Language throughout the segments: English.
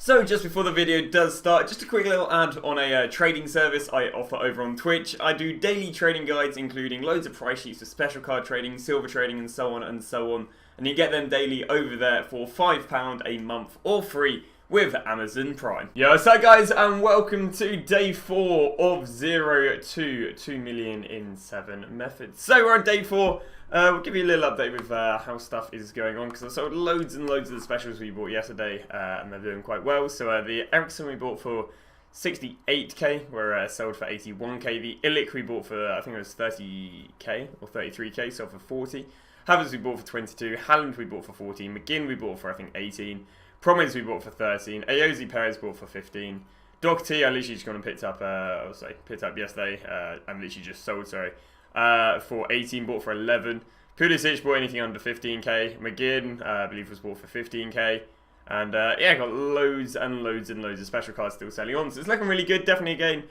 So just before the video does start, just a quick little ad on a trading service I offer over on Twitch. I do daily trading guides including loads of price sheets for special card trading, silver trading and so on and so on. And you get them daily over there for £5 a month or free with Amazon Prime. Yo, what's up guys, and welcome to day 4 of 0 to 2 million in 7 methods. So we're on day 4. We'll give you a little update with how stuff is going on, because I sold loads and loads of the specials we bought yesterday, and they're doing quite well. So the Ericsson we bought for 68k were sold for 81k. The Illic we bought for, I think it was 30k or 33k, sold for 40. Havertz we bought for 22. Haaland we bought for 14. McGinn we bought for, I think, 18. Promise we bought for 13. Ayoze Perez bought for 15. Doherty I literally just gone and picked up, picked up yesterday, and literally just sold, sorry. For 18, bought for 11. Pulisic bought anything under 15k. McGinn, I believe, was bought for 15k. And yeah, got loads and loads and loads of special cards still selling on. So it's looking really good. Definitely again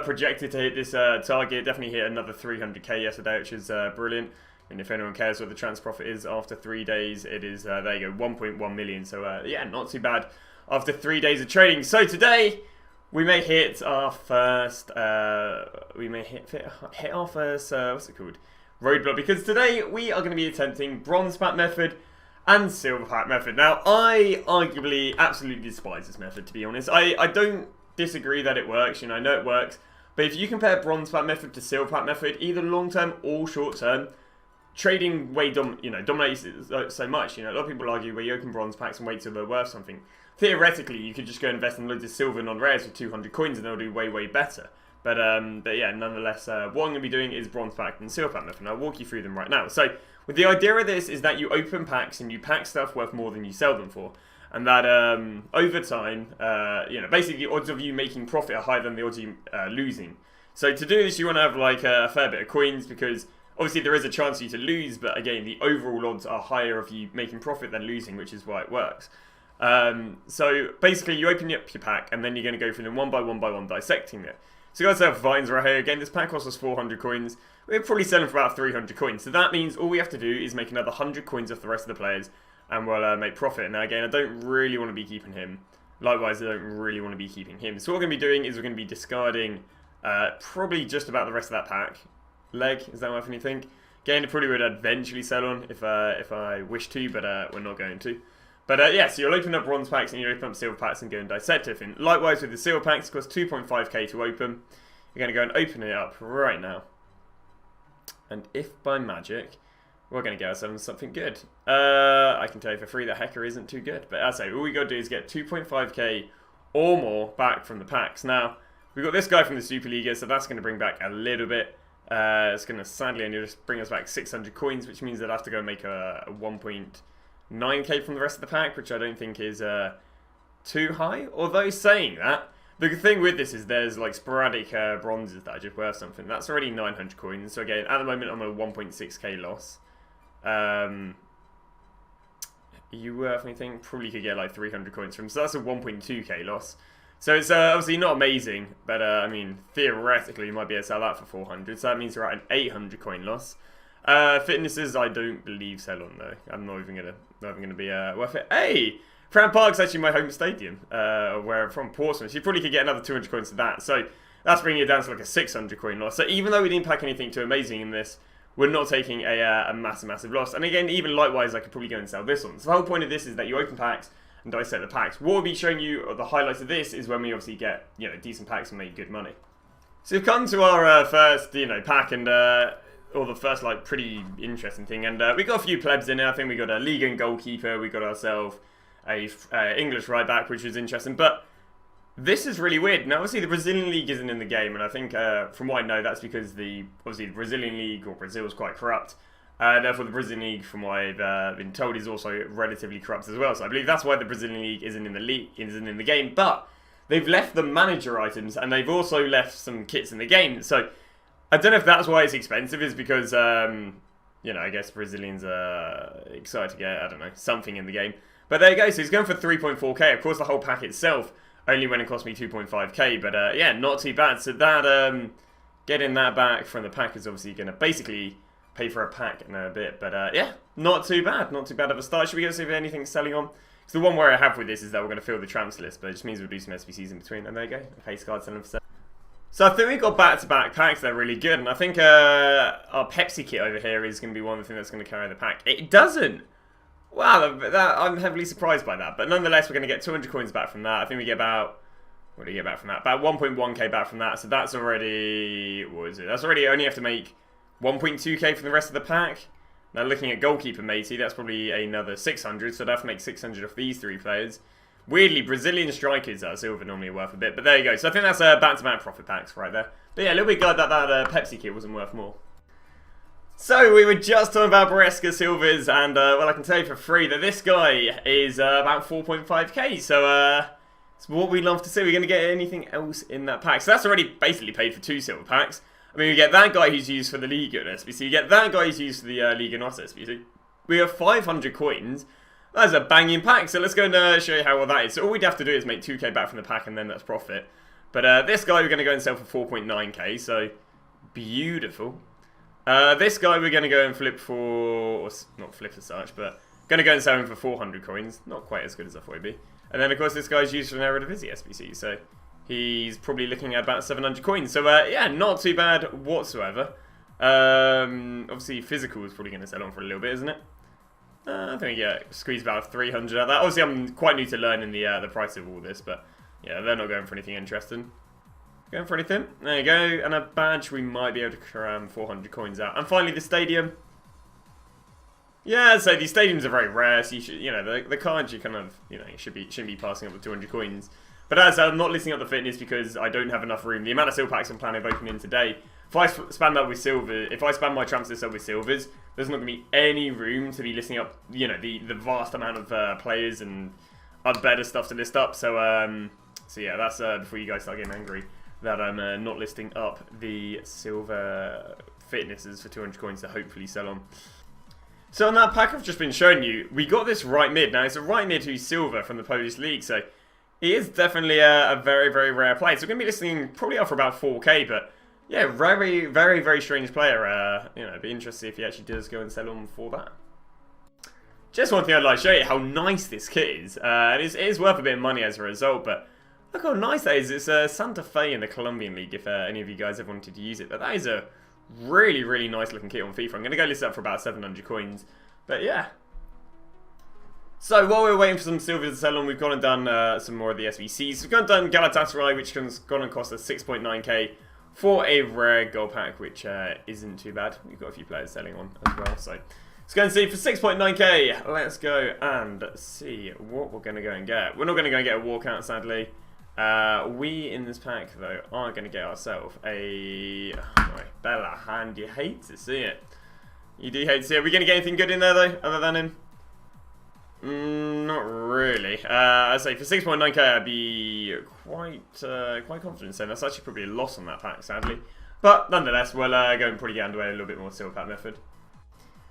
projected to hit this target. Definitely hit another 300k yesterday, which is brilliant. And if anyone cares what the transfer profit is after 3 days, it is, there you go, 1.1 million. So yeah, not too bad after 3 days of trading. So today, we may hit our first, hit our first, what's it called, roadblock, because today we are going to be attempting bronze pack method and silver pack method. Now, I arguably absolutely despise this method, to be honest. I don't disagree that it works, you know, I know it works, but if you compare bronze pack method to silver pack method, either long term or short term, trading dominates so much. You know, a lot of people argue where you open bronze packs and wait till they're worth something. Theoretically, you could just go invest in loads of silver non-rares with 200 coins and they'll do way, way better. But yeah, nonetheless, what I'm going to be doing is bronze pack and silver pack method, and I'll walk you through them right now. So, with the idea of this is that you open packs and you pack stuff worth more than you sell them for. And that over time, you know, basically the odds of you making profit are higher than the odds of you losing. So to do this, you want to have like a fair bit of coins, because obviously there is a chance for you to lose, but again, the overall odds are higher of you making profit than losing, which is why it works. So basically you open up your pack and then you're going to go through them one by one dissecting it. So you guys have vines right here. Again, this pack costs us 400 coins. We're probably selling for about 300 coins. So that means all we have to do is make another 100 coins off the rest of the players and we'll make profit. Now again, I don't really want to be keeping him. Likewise, I don't really want to be keeping him. So what we're going to be doing is we're going to be discarding probably just about the rest of that pack. Leg, is that what you think? Again, it probably would eventually sell on if I wish to, but we're not going to. But yeah, so you'll open up bronze packs and you'll open up silver packs and go and dissect everything. Likewise with the silver packs, it costs 2.5k to open. You're going to go and open it up right now. And if by magic, we're going to get ourselves something good. I can tell you for free that Hecker isn't too good. But as I say, all we got to do is get 2.5k or more back from the packs. Now, we've got this guy from the Superliga, so that's going to bring back a little bit. It's going to sadly only just bring us back 600 coins, which means I'd have to go and make a 1.9k from the rest of the pack, which I don't think is too high. Although saying that, the thing with this is there's like sporadic bronzes that are just worth something. That's already 900 coins. So again, at the moment I'm on a 1.6k loss. Are you worth anything? Probably could get like 300 coins from. So that's a 1.2k loss. So it's obviously not amazing, but I mean, theoretically you might be able to sell that for 400. So that means we're at an 800 coin loss. Fitnesses, I don't believe sell on though. I'm not even gonna be worth it. Hey, Fran Park's actually my home stadium, where I'm from, Portsmouth. So you probably could get another 200 coins to that. So that's bringing it down to like a 600 coin loss. So even though we didn't pack anything too amazing in this, we're not taking a massive loss. And again, even likewise, I could probably go and sell this one. So the whole point of this is that you open packs and dissect the packs. What we'll be showing you, or the highlights of this, is when we obviously get, you know, decent packs and make good money. So we've come to our first, you know, pack, and or the first like pretty interesting thing, and we got a few plebs in there. I think we got a league and goalkeeper. We got ourselves a English right back, which was interesting. But this is really weird. Now, obviously, the Brazilian league isn't in the game, and I think from what I know, that's because obviously the Brazilian league, or Brazil, is quite corrupt. Therefore, the Brazilian league, from what I've been told, is also relatively corrupt as well. So I believe that's why the Brazilian league isn't in the game. But they've left the manager items, and they've also left some kits in the game. So I don't know if that's why it's expensive. Is because you know, I guess Brazilians are excited to get, I don't know, something in the game. But there you go. So he's going for 3.4k. Of course, the whole pack itself only went and cost me 2.5k. But yeah, not too bad. So that getting that back from the pack is obviously going to basically pay for a pack in a bit. But yeah, not too bad. Not too bad of a start. Should we go see if anything's selling on? So the one worry I have with this is that we're going to fill the transfer list, but it just means we'll do some SBCs in between. And there you go. A pace card selling for 7. So I think we've got back-to-back packs that are really good, and I think our Pepsi kit over here is going to be one of the things that's going to carry the pack. It doesn't! Wow, I'm heavily surprised by that. But nonetheless, we're going to get 200 coins back from that. I think we get about... What do we get back from that? About 1.1k back from that. So that's already... What is it? That's already... Only have to make 1.2k for the rest of the pack. Now looking at goalkeeper matey, that's probably another 600. So I'd have to make 600 off these 3 players. Weirdly, Brazilian strikers are silver normally worth a bit, but there you go. So I think that's back-to-back profit packs right there. But yeah, a little bit glad that Pepsi kit wasn't worth more. So we were just talking about Beresca silvers, and well, I can tell you for free that this guy is about 4.5k. So it's what we love to see. We're going to get anything else in that pack. So that's already basically paid for 2 silver packs. I mean, we get that guy who's used for the Liga and SBC. You get that guy who's used for the Liga Not SBC. We have 500 coins. That's a banging pack, so let's go and show you how well that is. So all we'd have to do is make 2k back from the pack and then that's profit. But this guy we're going to go and sell for 4.9k, so beautiful. This guy we're going to go and flip for, or not flip as such, but going to go and sell him for 400 coins. Not quite as good as I thought he'd be. And then of course this guy's used for an Eredivisie SBC, so he's probably looking at about 700 coins. So yeah, not too bad whatsoever. Obviously physical is probably going to sell on for a little bit, isn't it? I think we squeeze about 300 out of that. Obviously, I'm quite new to learning the price of all this, but yeah, they're not going for anything interesting. Going for anything? There you go. And a badge, we might be able to cram 400 coins out. And finally, the stadium. Yeah, so these stadiums are very rare, so you should, the cards you kind of, you shouldn't be passing up the 200 coins. But as I'm not listing up the fitness because I don't have enough room. The amount of silver packs I'm planning of opening today, if I spam that with silver, if I spam my transfer list up with silvers, there's not going to be any room to be listing up, the vast amount of players and other better stuff to list up. So yeah, that's before you guys start getting angry that I'm not listing up the silver fitnesses for 200 coins to hopefully sell on. So on that pack I've just been showing you, we got this right mid. Now it's a right mid who's silver from the Polish league, so he is definitely a very, very rare player. So we're going to be listing probably up for about 4k, but yeah, very, very, very strange player. It'd be interesting if he actually does go and sell on for that. Just one thing I'd like to show you how nice this kit is. And it is worth a bit of money as a result, but look how nice that is. It's Santa Fe in the Colombian League, if any of you guys ever wanted to use it. But that is a really, really nice looking kit on FIFA. I'm going to go list it up for about 700 coins. But yeah. So while we're waiting for some silver to sell on, we've gone and done some more of the SBCs. We've gone and done Galatasaray, which has gone and cost us 6.9k. For a rare gold pack, which isn't too bad. We've got a few players selling on as well. So let's go and see for 6.9k. Let's go and see what we're going to go and get. We're not going to go and get a walkout, sadly. We, in this pack, though, are going to get ourselves a... Bella Hand. You hate to see it. You do hate to see it. Are we going to get anything good in there, though, other than him? Not really. I'd say for 6.9k I'd be quite confident saying that's actually probably a loss on that pack, sadly. But nonetheless, we'll go and probably get underway a little bit more silver pack method.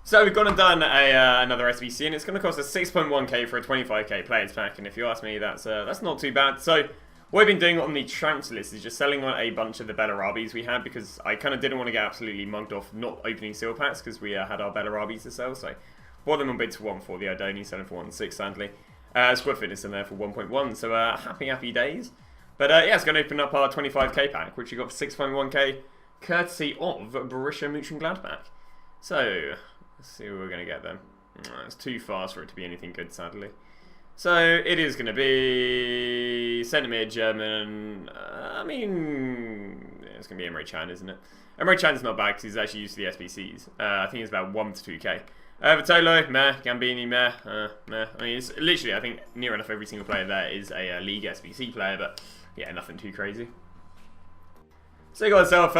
So we've gone and done another SBC, and it's going to cost us 6.1k for a 25k players pack. And if you ask me, that's not too bad. So what we've been doing on the transfer list is just selling on a bunch of the Bellarabis we had, because I kind of didn't want to get absolutely mugged off not opening silver packs because we had our Bellarabis to sell. So bought them on bids for 1.4, the Idoni selling for 1.6, sadly. Squad Fitness in there for 1.1, so happy days. But yeah, it's going to open up our 25k pack, which we got for 6.1k, courtesy of Borussia Mönchengladbach. So, let's see what we're going to get then. It's too fast for it to be anything good, sadly. So, it is going to be centre mid, German. I mean, it's going to be Emre Can, isn't it? Emre Can's not bad because he's actually used to the SBCs. I think it's about 1 to 2k. Vitolo, meh. Gambini, meh. Meh. I mean, it's literally, I think, near enough every single player there is a League SBC player, but yeah, nothing too crazy. So you got yourself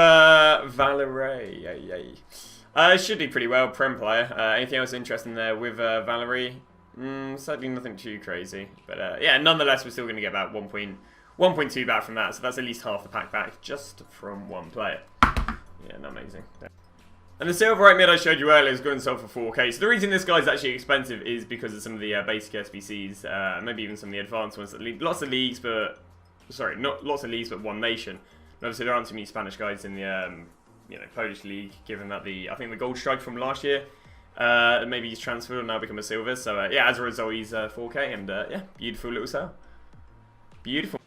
Valerie. Yay. Should do pretty well, Prem player. Anything else interesting there with Valerie? Sadly, nothing too crazy. But yeah, nonetheless, we're still going to get about 1.2 back from that, so that's at least half the pack back just from one player. Yeah, not amazing. And the silver right mid I showed you earlier is going to sell for 4k. So the reason this guy's actually expensive is because of some of the basic SBCs, maybe even some of the advanced ones. Lots of leagues, but sorry, not lots of leagues, but one nation. And obviously there aren't too many Spanish guys in the Polish league, given that I think the gold strike from last year Maybe he's transferred and now become a silver. So yeah, as a result, he's 4K, and yeah, beautiful little sale. Beautiful.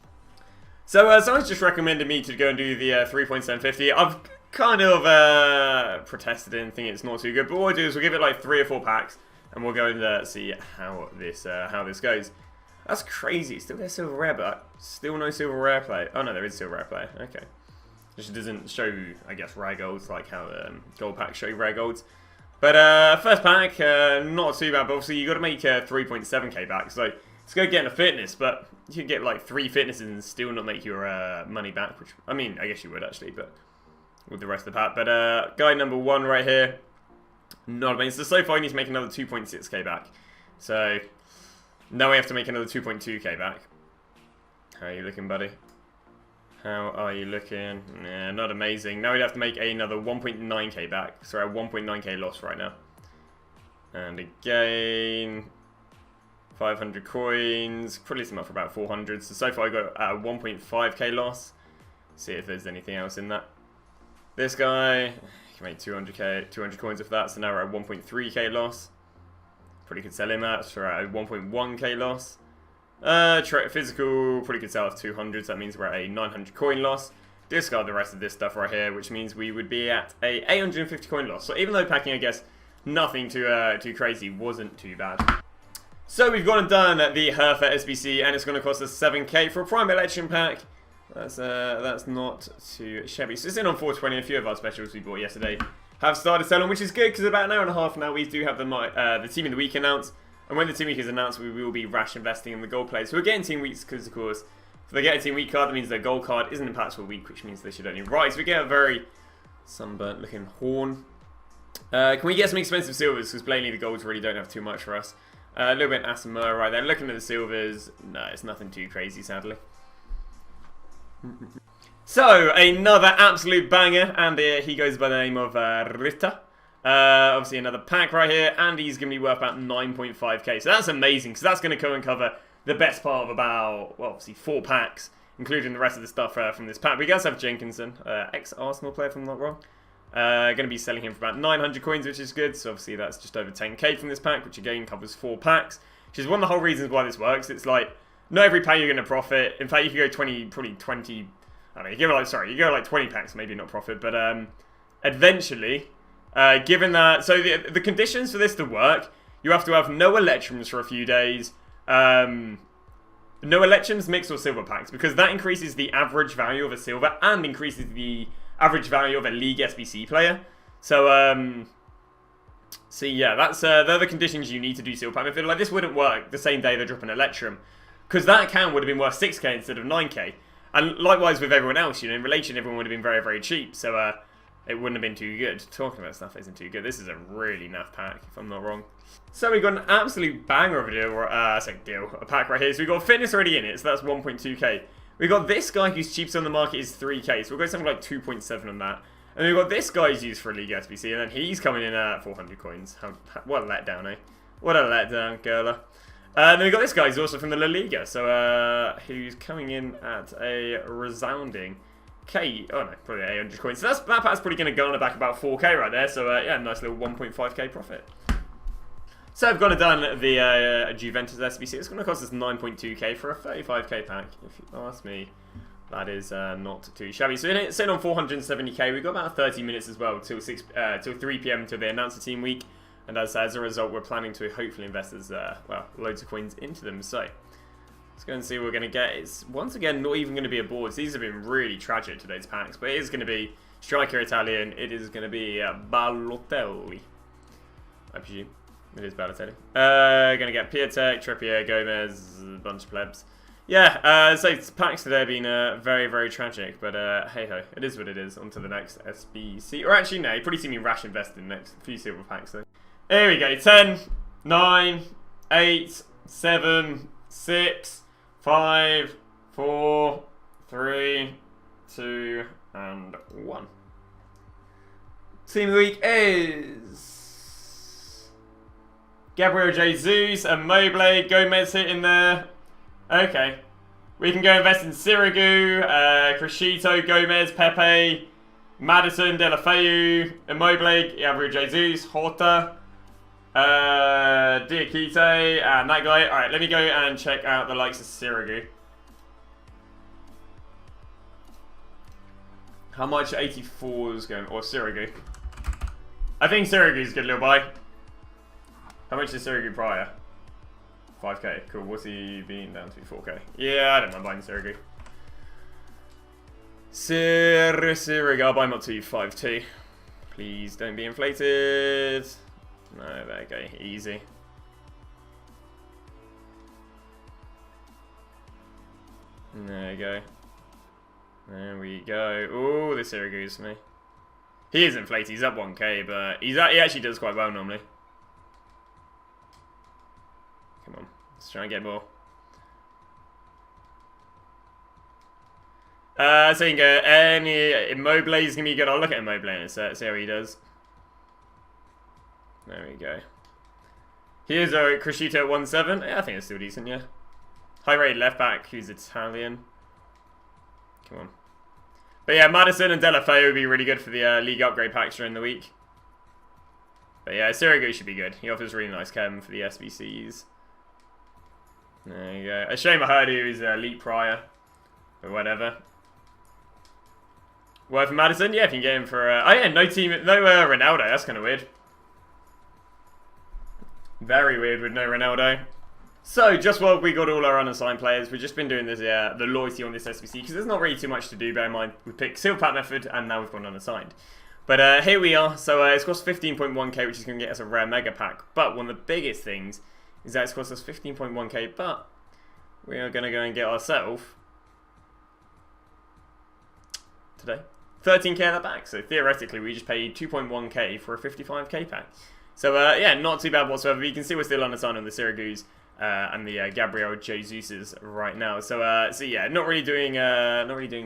So someone's just recommended me to go and do the 3.750. I've kind of protested it and think it's not too good, but what we'll do is we'll give it like 3 or 4 packs, and we'll go and see how this goes. That's crazy. Still get silver rare, but still no silver rare play. Oh no, there is silver rare play. Okay. Just doesn't show, I guess, rare golds like how gold packs show rare golds. But first pack, not too bad. But obviously you got to make 3.7k back. So let's go get a fitness. But you can get like 3 fitnesses and still not make your money back. Which, I mean, I guess you would actually, but with the rest of the pack. But guy number 1 right here, not amazing. So far, you need to make another 2.6k back. So now we have to make another 2.2k back. How are you looking, buddy? How are you looking? Nah, not amazing. Now we'd have to make another 1.9k back. So we're at 1.9k loss right now. And again, 500 coins. Probably some up for about 400. So far I got a 1.5k loss. See if there's anything else in that. This guy, you can make 200 coins of that. So now we're at 1.3k loss. Probably could sell him at. So we're at a 1.1k loss. Physical, pretty good sell of 200, so that means we're at a 900 coin loss. Discard the rest of this stuff right here, which means we would be at a 850 coin loss. So even though packing, I guess, nothing too crazy, wasn't too bad. So we've gone and done the Hertha SBC, and it's going to cost us 7k for a Prime Election pack. That's not too shabby. So it's in on 420. A few of our specials we bought yesterday have started selling, which is good, because about an hour and a half now we do have the Team of the Week announced. And when the Team Week is announced, we will be rash investing in the gold players. So we're getting Team Weeks because, of course, if they get a Team Week card, that means their gold card isn't impactful week, which means they should only rise. So we get a very sunburnt looking horn. Can we get some expensive silvers? Because plainly the golds really don't have too much for us. A little bit Asamoah right there. Looking at the silvers, no, it's nothing too crazy, sadly. So, another absolute banger, and he goes by the name of Ritter. Obviously another pack right here, and he's going to be worth about 9.5k. So that's amazing, because that's going to go and cover the best part of about, well, obviously 4 packs, including the rest of the stuff from this pack. We guys have Jenkinson, ex-Arsenal player, if I'm not wrong. Going to be selling him for about 900 coins, which is good. So obviously that's just over 10k from this pack, which again covers 4 packs, which is one of the whole reasons why this works. It's like, not every pack you're going to profit. In fact, you could go 20, probably 20, I don't know, you go like 20 packs, maybe not profit, but eventually... given that, so the conditions for this to work, you have to have no electrums for a few days, no electrums, mixed or silver packs, because that increases the average value of a silver and increases the average value of a league SBC player. So, yeah, that's they're the conditions you need to do silver pack. I feel like this wouldn't work the same day they drop an electrum, because that account would have been worth 6k instead of 9k, and likewise with everyone else, you know, in relation, everyone would have been very, very cheap. So, it wouldn't have been too good. Talking about stuff that isn't too good. This is a really naff pack, if I'm not wrong. So we've got an absolute banger of a deal, a pack right here. So we've got fitness already in it, so that's 1.2k. We've got this guy who's cheapest on the market is 3k, so we'll go something like 2.7 on that. And then we've got this guy who's used for a League SBC, and then he's coming in at 400 coins. What a letdown, eh? What a letdown, girler. And then we've got this guy who's also from the La Liga, so who's coming in at a resounding... probably 800 coins. So that pack's probably going to garner back about 4k right there. So yeah, nice little 1.5k profit. So I've gone and done the Juventus SBC. It's going to cost us 9.2k for a 35k pack. If you ask me, that is not too shabby. So it's in on 470k. We've got about 30 minutes as well till 3 p.m. until they announce the team week. And as a result, we're planning to hopefully invest loads of coins into them. So let's go and see what we're going to get. It's, once again, not even going to be a board. These have been really tragic, today's packs. But it is going to be striker Italian. It is going to be Balotelli, I presume. It is Balotelli. Going to get Piatek, Trippier, Gomez, a bunch of plebs. Yeah, so packs today have been very, very tragic. But hey-ho, it is what it is. On to the next SBC. Or actually, no, you probably see me rash invest in the next few silver packs, though. Here we go. 10, 9, 8, 7, 6... 5, 4, 3, 2, and 1. Team of the week is Gabriel Jesus and Mobley. Gomez hitting there. Okay. We can go invest in Sirigu, Crescito, Gomez, Pepe, Madison, Delafeu, Immobile, Gabriel Jesus, Horta. Diakite and that guy. Alright, let me go and check out the likes of Sirigu. How much 84's going, or Sirigu? I think Sirigu's a good little buy. How much is Sirigu prior? 5k, cool. What's he been down to? 4k. Yeah, I don't mind buying Sirigu. Sirigu, I'll buy him up to 5t. Please don't be inflated. No, there you go, easy. There you go. There we go. Oh, this Sirigu's me. He is inflated, he's up 1k, but he actually does quite well normally. Come on, let's try and get more. So you can go, any Immobile is going to be good. I'll look at Immobile in a sec, see how he does. There we go. Here's a Crescito at 1.7. Yeah, I think it's still decent, yeah. High rated left back, who's Italian. Come on. But yeah, Madison and Delafeu would be really good for the league upgrade packs during the week. But yeah, Sirigu should be good. He offers really nice chem for the SBCs. There you go. A shame I heard he was elite prior. But whatever. Worth for Madison? Yeah, if you can get him for... oh yeah, no Ronaldo. That's kind of weird. Very weird with no Ronaldo. So, just while we got all our unassigned players, we've just been doing this, the loyalty on this SBC, because there's not really too much to do, bear in mind. We picked Silver Pack Method, and now we've gone unassigned. But here we are. So, it's cost 15.1k, which is going to get us a rare mega pack. But one of the biggest things is that it's cost us 15.1k, but we are going to go and get ourselves... today. 13k of that back. So, theoretically, we just paid 2.1k for a 55k pack. So, yeah, not too bad whatsoever. You can see we're still unassigned on the Sirigus. And the Gabriel Jesus's right now. So, so yeah, not really doing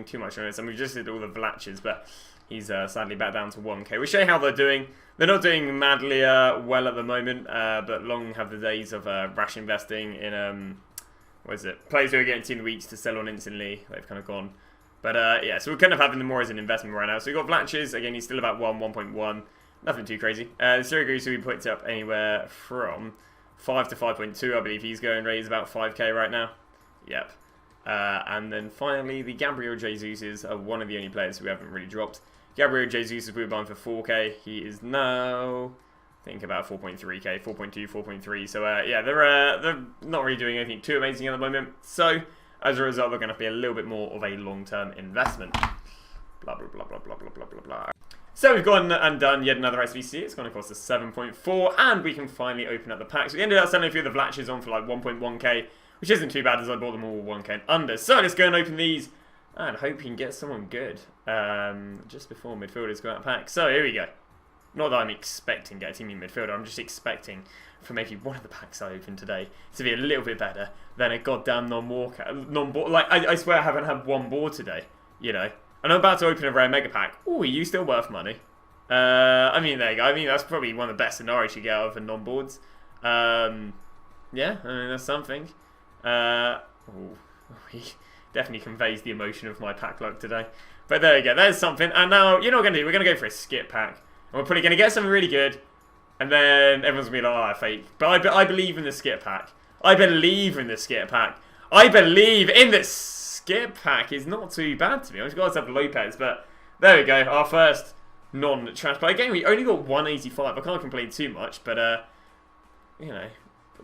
too much on this. And we've just did all the Vlachs, but he's sadly back down to 1k. We'll show you how they're doing. They're not doing madly well at the moment, but long have the days of rash investing in what is it? Players who are getting 2 weeks to sell on instantly. They've kind of gone. But yeah, so we're kind of having them more as an investment right now. So we've got Vlachs. Again, he's still about 1.1. Nothing too crazy. The Sirigus, who we picked up anywhere from 5 to 5.2, I believe he's going rate is about 5k right now. Yep. And then finally, the Gabriel Jesus are one of the only players who we haven't really dropped. Gabriel Jesus, we were buying for 4k. He is now, I think, about 4.3k, 4.2, 4.3. So yeah, they're not really doing anything too amazing at the moment. So as a result, they're going to be a little bit more of a long-term investment. Blah blah blah blah blah blah blah blah blah. So we've gone and done yet another SBC. It's going to cost us 7.4, and we can finally open up the packs. We ended up selling a few of the Vlachs on for like 1.1k, which isn't too bad as I bought them all 1k and under. So let's go and open these and hope we can get someone good just before midfielders go out of pack. So here we go. Not that I'm expecting to get a team in midfielder. I'm just expecting for maybe one of the packs I opened today to be a little bit better than a goddamn non-board. Like I swear I haven't had one board today. You know. And I'm about to open a rare mega pack. Oh, are you still worth money? I mean, there you go. I mean, that's probably one of the best scenarios you get out of a non-boards. Yeah, I mean, that's something. He definitely conveys the emotion of my pack luck today. But there you go. There's something. And now, you know what we're going to do? We're going to go for a skip pack. And we're probably going to get something really good. And then everyone's going to be like, oh, fake. But I believe in the skip pack. I believe in the skip pack. I believe in this. Skip pack is not too bad to me. I've got to have Lopez, but there we go. Our first non-trash pack. Again, we only got 185. I can't complain too much, but you know,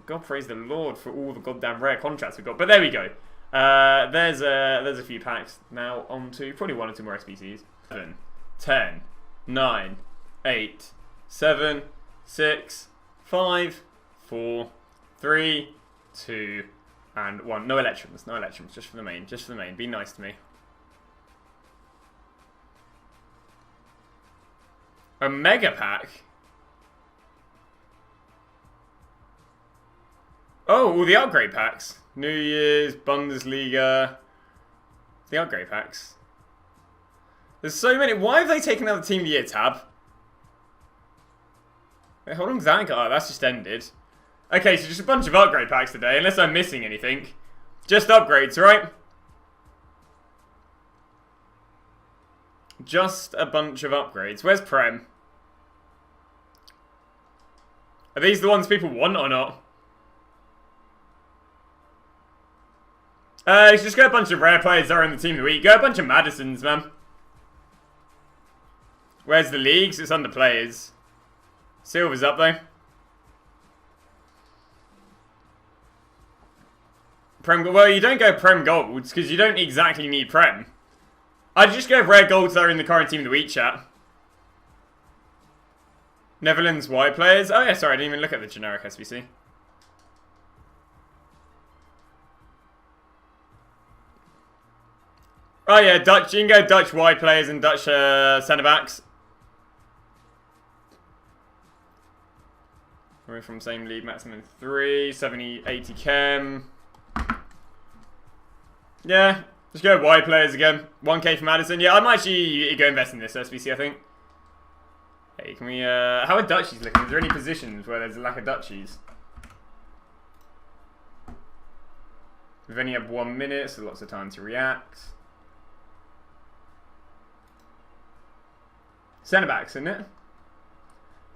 God praise the Lord for all the goddamn rare contracts we've got. But there we go. There's a few packs now. On to probably 1 or 2 more SBCs. 7, 10, 9, 8, 7, 6, 5, 4, 3, 2. And 1. No electrums, just for the main, Be nice to me. A mega pack? Oh, all the upgrade packs. New Year's, Bundesliga. The upgrade packs. There's so many. Why have they taken out the Team of the Year tab? Wait, how long's that got? Oh, that's just ended. Okay, so just a bunch of upgrade packs today, unless I'm missing anything. Just upgrades, right? Just a bunch of upgrades. Where's Prem? Are these the ones people want or not? Just go a bunch of rare players that are in the team of the week. Go a bunch of Madisons, man. Where's the leagues? It's under players. Silver's up though. Well, you don't go Prem Golds because you don't exactly need Prem. I'd just go rare golds that are in the current team of the week chat. Netherlands Y players. Oh yeah, sorry, I didn't even look at the generic SBC. Oh yeah, Dutch. You can go Dutch Y players and Dutch centre backs. We're from same league, maximum 3, 70, 80 chem. Yeah, just go Y players again. 1k for Madison. Yeah, I might actually go invest in this SBC, I think. Hey, can we, how are Dutchies looking? Is there any positions where there's a lack of Dutchies? We've only had 1 minute, so lots of time to react. Centre backs, isn't it?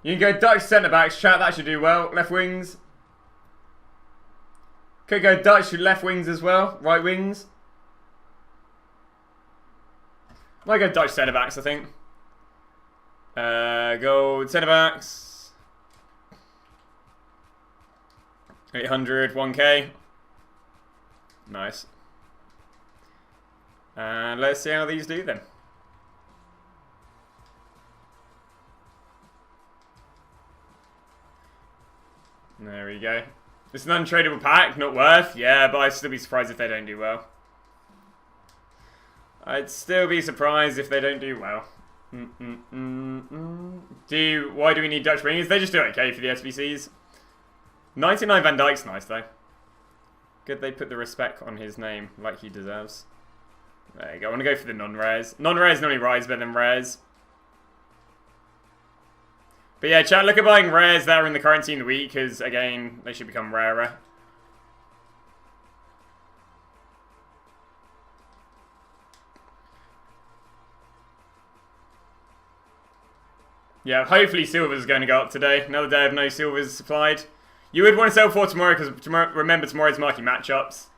You can go Dutch centre backs, chat, that should do well. Left wings. Could go Dutch left wings as well. Right wings. Might go Dutch centre backs, I think. Go centre backs. 800, 1k. Nice. And let's see how these do then. There we go. It's an untradeable pack, not worth. Yeah, but I'd still be surprised if they don't do well. I'd still be surprised if they don't do well. Why do we need Dutch wingers? They just do okay for the SBCs. 99 Van Dijk's nice though. Good they put the respect on his name like he deserves. There you go. I want to go for the non-rares. Non-rares normally rise better than rares. But yeah, chat, look at buying rares that are in the current team of the week, because, again, they should become rarer. Yeah, hopefully silver's going to go up today. Another day of no silvers supplied. You would want to sell for tomorrow, because remember, tomorrow's marquee matchups.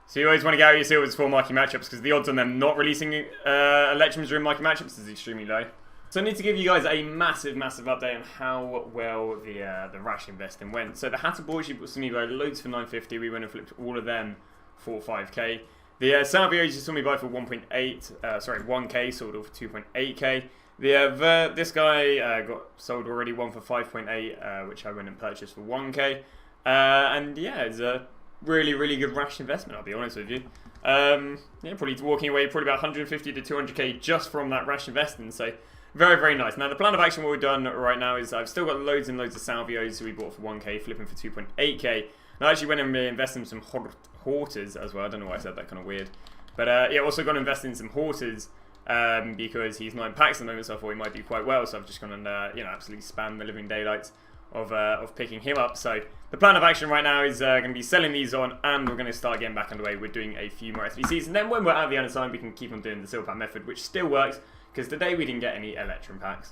So you always want to get out your silvers for marquee matchups, because the odds on them not releasing elections during marquee matchups is extremely low. So I need to give you guys a massive, massive update on how well the rash investing went. So the Hatter boys, you bought some loads for 950. We went and flipped all of them for 5k. The Salvios you saw me buy for 1k, sold off for 2.8k. This guy got sold already, one for 5.8, which I went and purchased for 1k. And yeah, it's a really, really good rash investment, I'll be honest with you. Yeah, probably walking away probably about 150 to 200k just from that rash investing. So very, very nice. Now, the plan of action, what we've done right now is I've still got loads and loads of Salvios we bought for 1k, flipping for 2.8k. I actually went and invested in some Horters as well. I don't know why I said that, kind of weird. But yeah, also got to invest in some Horters because he's 9 packs at the moment, so I thought he might do quite well. So I've just gone and absolutely spam the living daylights of picking him up. So the plan of action right now is going to be selling these on, and we're going to start getting back underway. We're doing a few more SBCs, and then when we're at the end of time, we can keep on doing the silver pack method, which still works. Because today we didn't get any Electrum packs.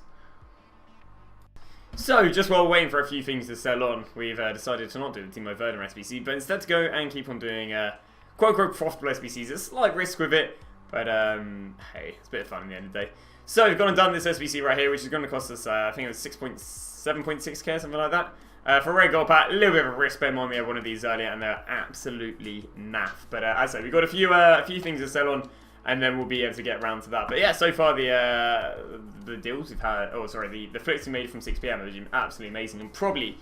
So, just while we're waiting for a few things to sell on, we've decided to not do the Timo Werner SBC, but instead to go and keep on doing quote-unquote profitable SBCs. A slight risk with it, but hey, it's a bit of fun in the end of the day. So, we've gone and done this SBC right here, which is going to cost us, I think it was 7.6k, something like that. For a rare gold pack, a little bit of a risk, bear in mind we had one of these earlier, and they're absolutely naff. But as I said, we've got a few things to sell on, and then we'll be able to get around to that. But yeah, so far the deals we've had, the flips we made from 6 PM have been absolutely amazing. And probably,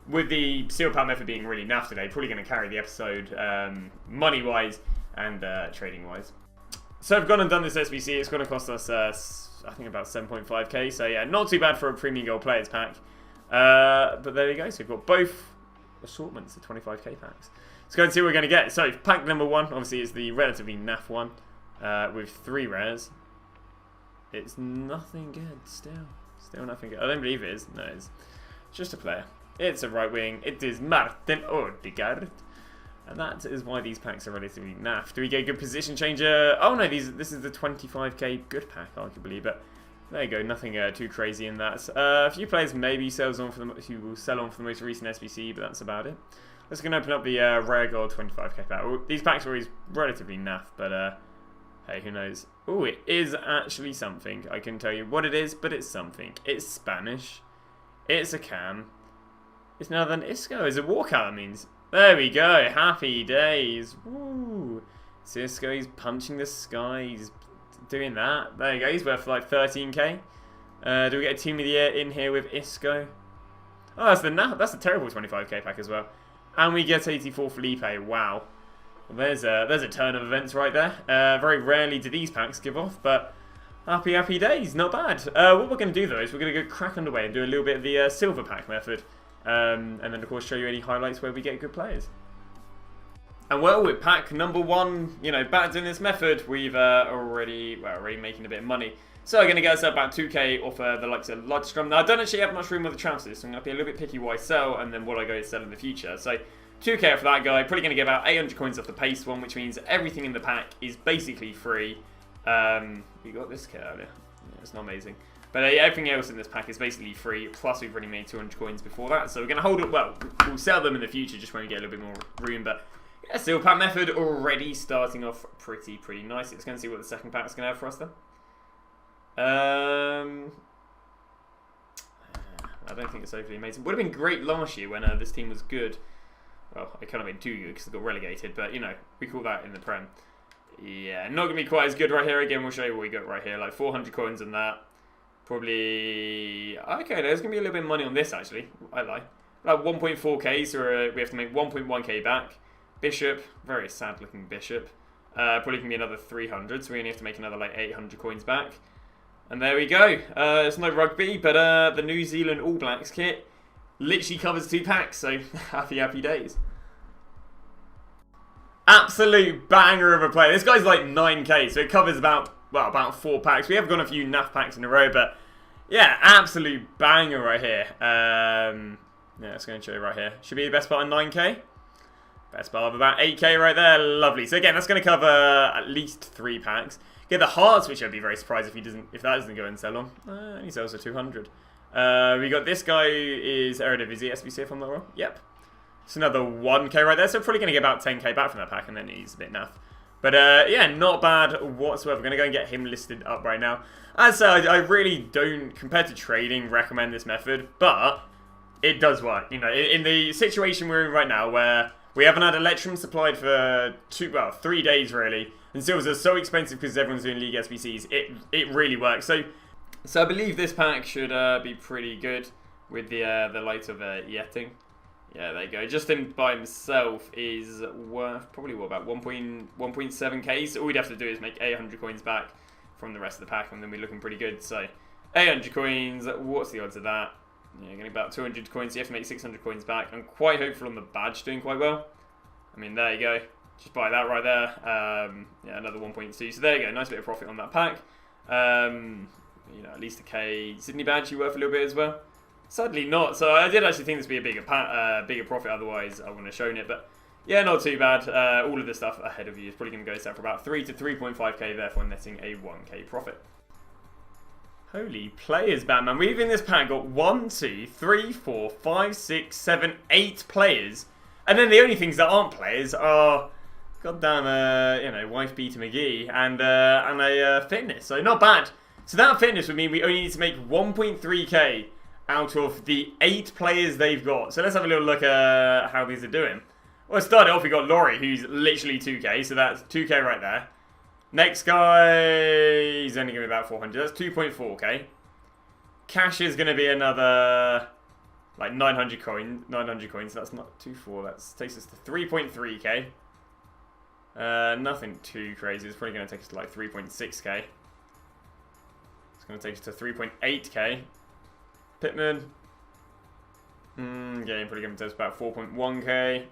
with the silver pack method being really naff today, probably going to carry the episode money-wise and trading-wise. So I've gone and done this SBC. It's going to cost us, I think, about 7.5k. So yeah, not too bad for a premium gold players pack. But there you go. So we've got both assortments of 25k packs. Let's go and see what we're going to get. So pack number 1, obviously, is the relatively naff one. With 3 rares. It's nothing good still nothing good. I don't believe it is. No, it's just a player. It's a right wing. It is Martin Odegaard, and that is why these packs are relatively naff. Do we get a good position changer? Oh no, this is the 25k good pack arguably, but There you go, nothing too crazy in that. A few players maybe sells on for who will sell on for the most recent SBC, but that's about it. Let's go and open up the Rare Gold 25k pack. These packs are always relatively naff, but hey, who knows? Oh, it is actually something. I can tell you what it is, but it's something. It's Spanish. It's a cam. It's now an Isco. It's a walkout, means. There we go. Happy days. Woo. So Isco, he's punching the sky. He's doing that. There you go. He's worth like 13k. Do we get a Team of the Year in here with Isco? Oh, that's a terrible 25k pack as well. And we get 84 Felipe. Wow. Well, there's a turn of events right there. Very rarely do these packs give off, but happy days. Not bad. What we're going to do though is we're going to go crack underway and do a little bit of the silver pack method. And then of course show you any highlights where we get good players. And well, with pack number 1, you know, back doing this method, we've already making a bit of money. So I'm going to get us about 2k off the likes of Ludstrom. Now I don't actually have much room with the transfers, so I'm going to be a little bit picky what I sell and then what I go to sell in the future. So 2k off that guy, probably going to get about 800 coins off the pace one, which means everything in the pack is basically free. We got this kit earlier. Yeah, it's not amazing. But everything else in this pack is basically free, plus we've already made 200 coins before that. So we're going to hold it, well, we'll sell them in the future just when we get a little bit more room. But yeah, silver pack method already starting off pretty nice. Let's go and see what the second pack is going to have for us then. I don't think it's overly amazing. Would have been great last year when this team was good. Well, it kind of been too good because it got relegated, but you know, we call that in the Prem. Yeah, not going to be quite as good right here. Again, we'll show you what we got right here. Like 400 coins on that. Probably... Okay, there's going to be a little bit of money on this, actually. I lie. Like 1.4k, so we have to make 1.1k back. Bishop, very sad looking Bishop. Probably going to be another 300, so we only have to make another like 800 coins back. And there we go. It's no rugby, but the New Zealand All Blacks kit literally covers 2 packs, so happy days. Absolute banger of a play. This guy's like 9k, so it covers about 4 packs. We have gone a few naff packs in a row, but yeah, absolute banger right here. Yeah, let's go and show you right here. Should be the best part of 9k. Best part of about 8k right there. Lovely. So again, that's going to cover at least 3 packs. Get the hearts, which I'd be very surprised if that doesn't go and sell on. He sells for 200. We got this guy is Eredivisie SBC if I'm not wrong. Yep. It's another 1k right there. So probably going to get about 10k back from that pack, and then he's a bit naff. But yeah, not bad whatsoever. We're going to go and get him listed up right now. As I said, I really don't, compared to trading, recommend this method, but it does work. You know, in the situation we're in right now, where we haven't had Electrum supplied for 3 days really, and silvers are so expensive because everyone's doing League SBCs, it really works. So I believe this pack should be pretty good with the light of Yetting. Yeah, there you go. Just him by himself is worth probably what, about 1.7k. So all we'd have to do is make 800 coins back from the rest of the pack, and then we're looking pretty good. So 800 coins. What's the odds of that? Yeah, getting about 200 coins. So you have to make 600 coins back. I'm quite hopeful on the badge doing quite well. I mean, there you go. Just buy that right there. Yeah, another 1.2. So there you go. Nice bit of profit on that pack. You know, at least a K Sydney badge. You worth a little bit as well. Sadly not. So I did actually think this would be a bigger profit. Otherwise, I wouldn't have shown it. But yeah, not too bad. All of this stuff ahead of you is probably going to go down for about 3 to 3.5k. Therefore, netting a 1k profit. Holy players, Batman. We've in this pack got 1, 2, 3, 4, 5, 6, 7, 8 players. And then the only things that aren't players are, goddamn, you know, Wife Peter McGee and a fitness. So not bad. So that fitness would mean we only need to make 1.3k out of the 8 players they've got. So let's have a little look at how these are doing. Well, to start off, we got Laurie, who's literally 2k, so that's 2k right there. Next guy, he's only going to be about 400. That's 2.4k. Cash is going to be another, like 900 coins. That's not 2.4. That takes us to 3.3k. Nothing too crazy. It's probably going to take us to like 3.6k. It's going to take us to 3.8k. Pittman. Yeah, probably going to take us about 4.1k.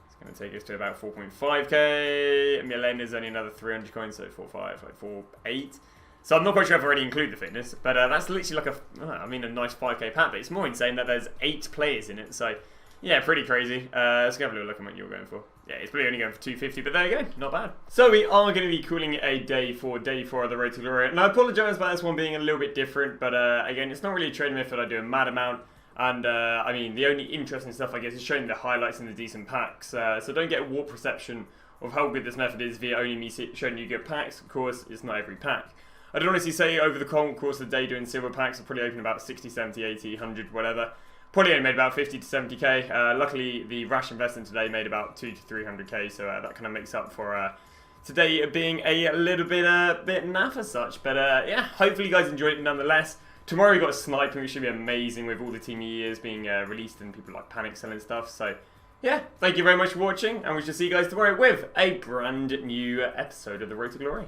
It's going to take us to about 4.5k. Milen is only another 300 coins, so 4.5, like 4.8. So I'm not quite sure if I already include the fitness, but that's literally like a nice 5k pack. But it's more insane that there's 8 players in it. So yeah, pretty crazy. Let's go have a little look at what you're going for. Yeah, it's probably only going for 250, but there you go, not bad. So we are going to be calling it a day for of the Road to Glory. And I apologise about this one being a little bit different, but again, it's not really a trading method I do a mad amount. And I mean, the only interesting stuff, I guess, is showing the highlights and the decent packs. So don't get a warped perception of how good this method is via only me showing you good packs. Of course, it's not every pack. I'd honestly say over the course of the day doing silver packs, I'll probably open about 60, 70, 80, 100, whatever. Probably only made about 50 to 70k. Luckily, the rash investment today made about 2 to 300k, so that kind of makes up for today being a little bit naff as such. But yeah, hopefully you guys enjoyed it nonetheless. Tomorrow we got a sniping, which should be amazing with all the Team Years being released and people like panic selling stuff. So yeah, thank you very much for watching, and we shall see you guys tomorrow with a brand new episode of the Road to Glory.